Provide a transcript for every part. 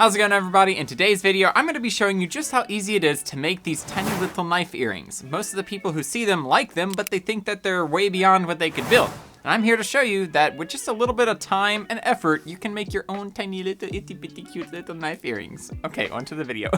How's it going, everybody? In today's video, I'm going to be showing you just how easy it is to make these tiny little knife earrings. Most of the people who see them like them, but they think that they're way beyond what they could build. And I'm here to show you that with just a little bit of time and effort, you can make your own tiny little itty bitty cute little knife earrings. Okay, on to the video.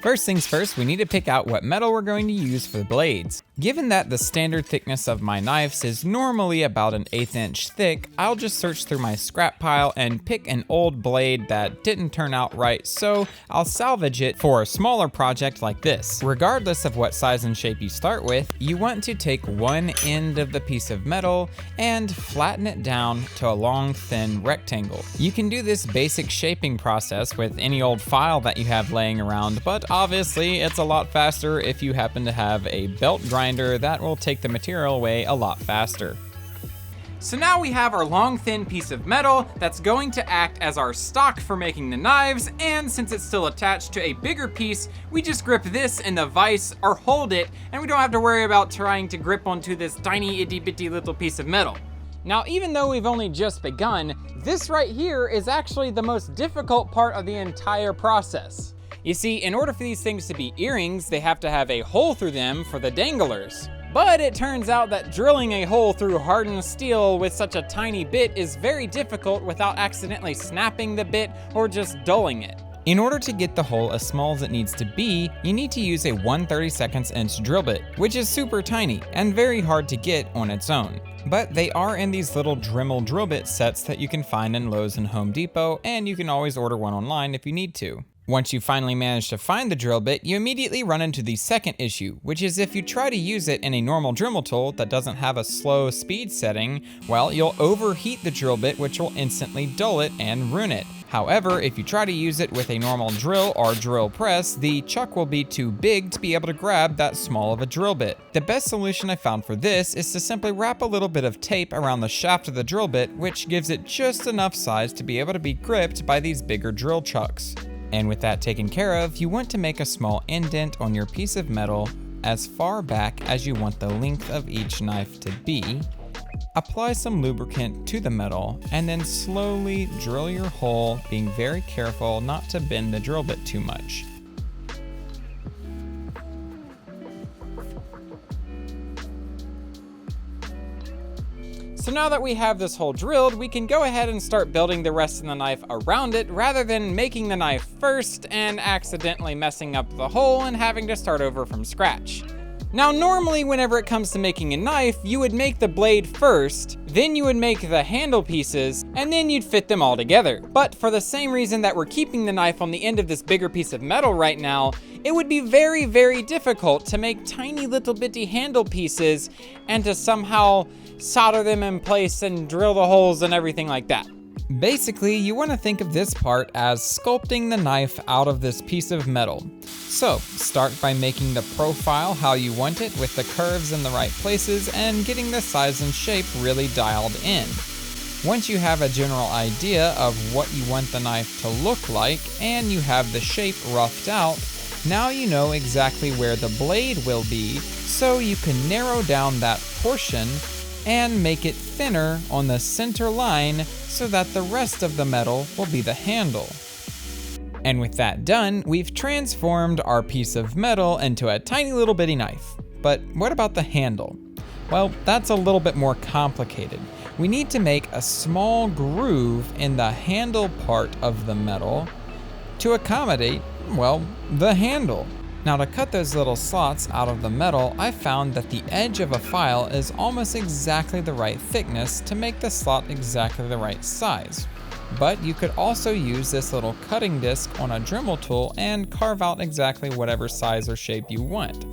First things first, we need to pick out what metal we're going to use for the blades. Given that the standard thickness of my knives is normally about an 1/8 inch thick, I'll just search through my scrap pile and pick an old blade that didn't turn out right, so I'll salvage it for a smaller project like this. Regardless of what size and shape you start with, you want to take one end of the piece of metal and flatten it down to a long, thin rectangle. You can do this basic shaping process with any old file that you have laying around, but obviously it's a lot faster if you happen to have a belt grinder that will take the material away a lot faster. So now we have our long, thin piece of metal that's going to act as our stock for making the knives, and since it's still attached to a bigger piece, we just grip this in the vise or hold it, and we don't have to worry about trying to grip onto this tiny itty bitty little piece of metal. Now, even though we've only just begun, this right here is actually the most difficult part of the entire process. You see, in order for these things to be earrings, they have to have a hole through them for the danglers. But it turns out that drilling a hole through hardened steel with such a tiny bit is very difficult without accidentally snapping the bit or just dulling it. In order to get the hole as small as it needs to be, you need to use a 1/32 inch drill bit, which is super tiny and very hard to get on its own. But they are in these little Dremel drill bit sets that you can find in Lowe's and Home Depot, and you can always order one online if you need to. Once you finally manage to find the drill bit, you immediately run into the second issue, which is if you try to use it in a normal Dremel tool that doesn't have a slow speed setting, well, you'll overheat the drill bit, which will instantly dull it and ruin it. However, if you try to use it with a normal drill or drill press, the chuck will be too big to be able to grab that small of a drill bit. The best solution I found for this is to simply wrap a little bit of tape around the shaft of the drill bit, which gives it just enough size to be able to be gripped by these bigger drill chucks. And with that taken care of, you want to make a small indent on your piece of metal as far back as you want the length of each knife to be. Apply some lubricant to the metal and then slowly drill your hole, being very careful not to bend the drill bit too much. So now that we have this hole drilled, we can go ahead and start building the rest of the knife around it rather than making the knife first and accidentally messing up the hole and having to start over from scratch. Now, normally whenever it comes to making a knife, you would make the blade first, then you would make the handle pieces, and then you'd fit them all together. But for the same reason that we're keeping the knife on the end of this bigger piece of metal right now, it would be very, very difficult to make tiny little bitty handle pieces and to somehow solder them in place and drill the holes and everything like that. Basically, you want to think of this part as sculpting the knife out of this piece of metal. So, start by making the profile how you want it with the curves in the right places and getting the size and shape really dialed in. Once you have a general idea of what you want the knife to look like and you have the shape roughed out, now you know exactly where the blade will be, so you can narrow down that portion and make it thinner on the center line so that the rest of the metal will be the handle. And with that done, we've transformed our piece of metal into a tiny little bitty knife. But what about the handle? Well, that's a little bit more complicated. We need to make a small groove in the handle part of the metal to accommodate, well, the handle. Now, to cut those little slots out of the metal, I found that the edge of a file is almost exactly the right thickness to make the slot exactly the right size. But you could also use this little cutting disc on a Dremel tool and carve out exactly whatever size or shape you want.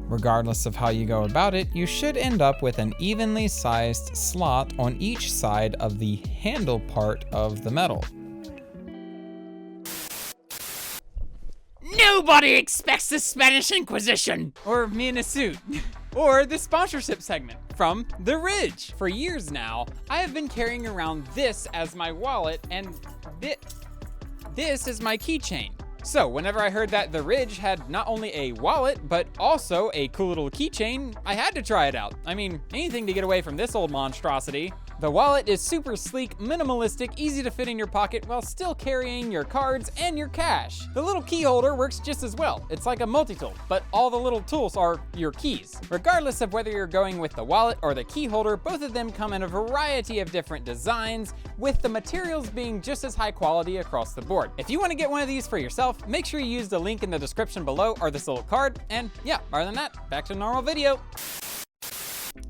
Regardless of how you go about it, you should end up with an evenly sized slot on each side of the handle part of the metal. Nobody expects the Spanish Inquisition! Or me in a suit. Or the sponsorship segment from The Ridge. For years now, I have been carrying around this as my wallet, and this is my keychain. So whenever I heard that The Ridge had not only a wallet, but also a cool little keychain, I had to try it out. I mean, anything to get away from this old monstrosity. The wallet is super sleek, minimalistic, easy to fit in your pocket while still carrying your cards and your cash. The little key holder works just as well. It's like a multi-tool, but all the little tools are your keys. Regardless of whether you're going with the wallet or the key holder, both of them come in a variety of different designs, with the materials being just as high quality across the board. If you want to get one of these for yourself, make sure you use the link in the description below or this little card. And yeah, other than that, back to normal video.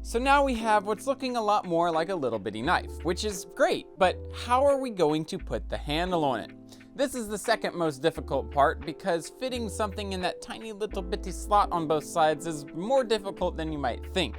So now we have what's looking a lot more like a little bitty knife, which is great, but how are we going to put the handle on it? This is the second most difficult part because fitting something in that tiny little bitty slot on both sides is more difficult than you might think.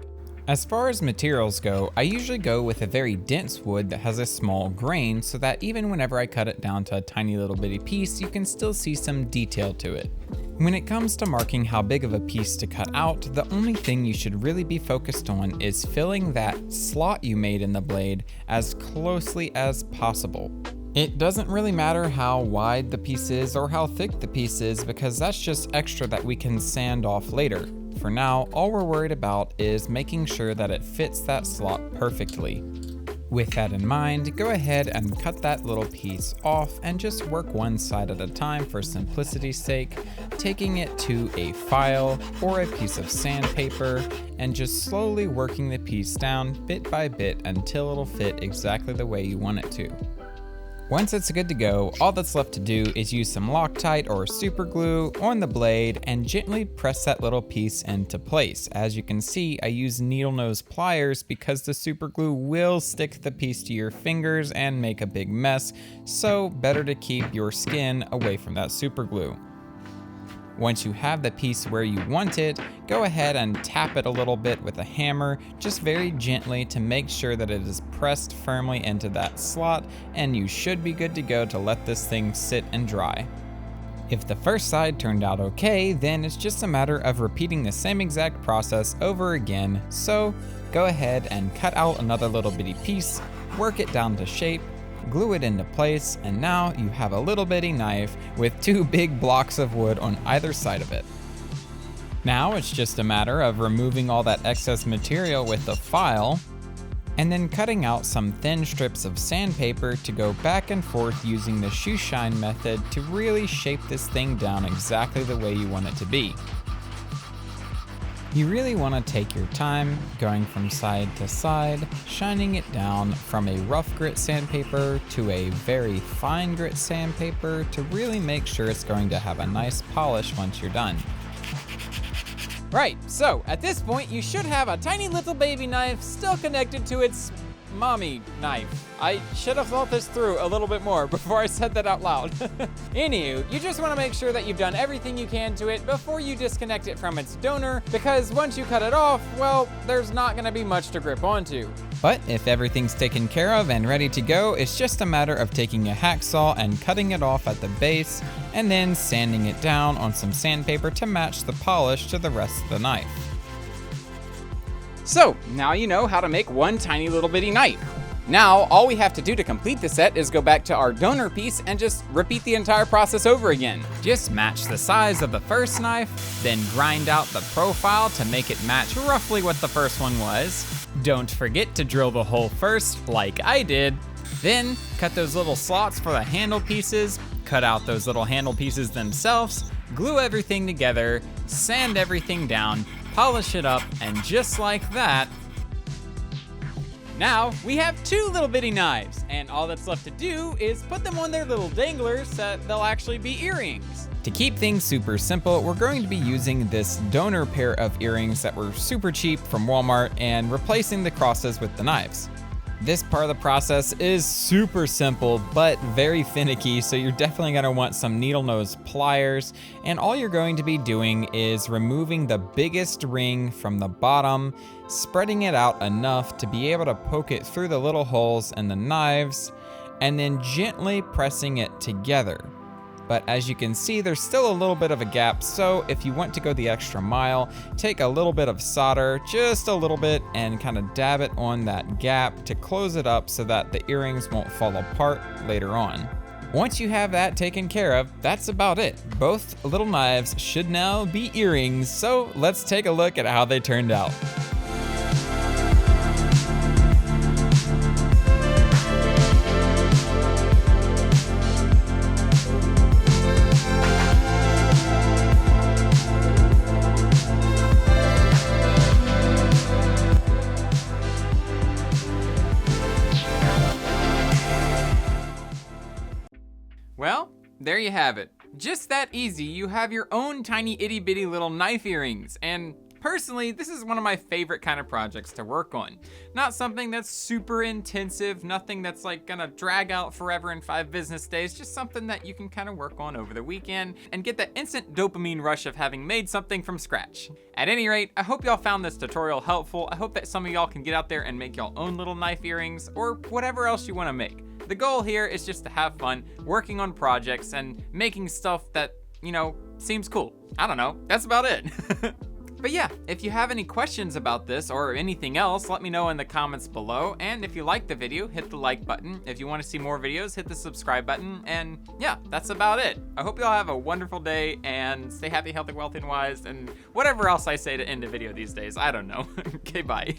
As far as materials go, I usually go with a very dense wood that has a small grain so that even whenever I cut it down to a tiny little bitty piece, you can still see some detail to it. When it comes to marking how big of a piece to cut out, the only thing you should really be focused on is filling that slot you made in the blade as closely as possible. It doesn't really matter how wide the piece is or how thick the piece is because that's just extra that we can sand off later. For now, all we're worried about is making sure that it fits that slot perfectly. With that in mind, go ahead and cut that little piece off and just work one side at a time for simplicity's sake, taking it to a file or a piece of sandpaper and just slowly working the piece down bit by bit until it'll fit exactly the way you want it to. Once it's good to go, all that's left to do is use some Loctite or super glue on the blade and gently press that little piece into place. As you can see, I use needle nose pliers because the super glue will stick the piece to your fingers and make a big mess, so better to keep your skin away from that super glue. Once you have the piece where you want it, go ahead and tap it a little bit with a hammer, just very gently to make sure that it is pressed firmly into that slot, and you should be good to go to let this thing sit and dry. If the first side turned out okay, then it's just a matter of repeating the same exact process over again, so go ahead and cut out another little bitty piece, work it down to shape, glue it into place, and now you have a little bitty knife with two big blocks of wood on either side of it. Now it's just a matter of removing all that excess material with the file, and then cutting out some thin strips of sandpaper to go back and forth using the shoe shine method to really shape this thing down exactly the way you want it to be. You really want to take your time, going from side to side, shining it down from a rough grit sandpaper to a very fine grit sandpaper to really make sure it's going to have a nice polish once you're done. Right, so at this point you should have a tiny little baby knife still connected to its mommy knife. I should have thought this through a little bit more before I said that out loud. Anywho, you just want to make sure that you've done everything you can to it before you disconnect it from its donor, because once you cut it off, well, there's not going to be much to grip onto. But if everything's taken care of and ready to go, it's just a matter of taking a hacksaw and cutting it off at the base, and then sanding it down on some sandpaper to match the polish to the rest of the knife. So, now you know how to make one tiny little bitty knife. Now, all we have to do to complete the set is go back to our donor piece and just repeat the entire process over again. Just match the size of the first knife, then grind out the profile to make it match roughly what the first one was. Don't forget to drill the hole first, like I did. Then, cut those little slots for the handle pieces, cut out those little handle pieces themselves, glue everything together, sand everything down, polish it up, and just like that, now we have two little bitty knives, and all that's left to do is put them on their little danglers so that they'll actually be earrings. To keep things super simple, we're going to be using this donor pair of earrings that were super cheap from Walmart and replacing the crosses with the knives. This part of the process is super simple, but very finicky, so you're definitely gonna want some needle nose pliers, and all you're going to be doing is removing the biggest ring from the bottom, spreading it out enough to be able to poke it through the little holes in the knives, and then gently pressing it together. But as you can see, there's still a little bit of a gap, so if you want to go the extra mile, take a little bit of solder, just a little bit, and kind of dab it on that gap to close it up so that the earrings won't fall apart later on. Once you have that taken care of, that's about it. Both little knives should now be earrings, so let's take a look at how they turned out. Well, there you have it. Just that easy, you have your own tiny itty bitty little knife earrings, and personally, this is one of my favorite kind of projects to work on. Not something that's super intensive, nothing that's like gonna drag out forever in 5 business days, just something that you can kind of work on over the weekend and get that instant dopamine rush of having made something from scratch. At any rate, I hope y'all found this tutorial helpful. I hope that some of y'all can get out there and make y'all own little knife earrings or whatever else you wanna make. The goal here is just to have fun working on projects and making stuff that, seems cool. I don't know, that's about it. But yeah, if you have any questions about this or anything else, let me know in the comments below. And if you liked the video, hit the like button. If you want to see more videos, hit the subscribe button. And yeah, that's about it. I hope y'all have a wonderful day and stay happy, healthy, wealthy, and wise, and whatever else I say to end a video these days. I don't know. Okay, bye.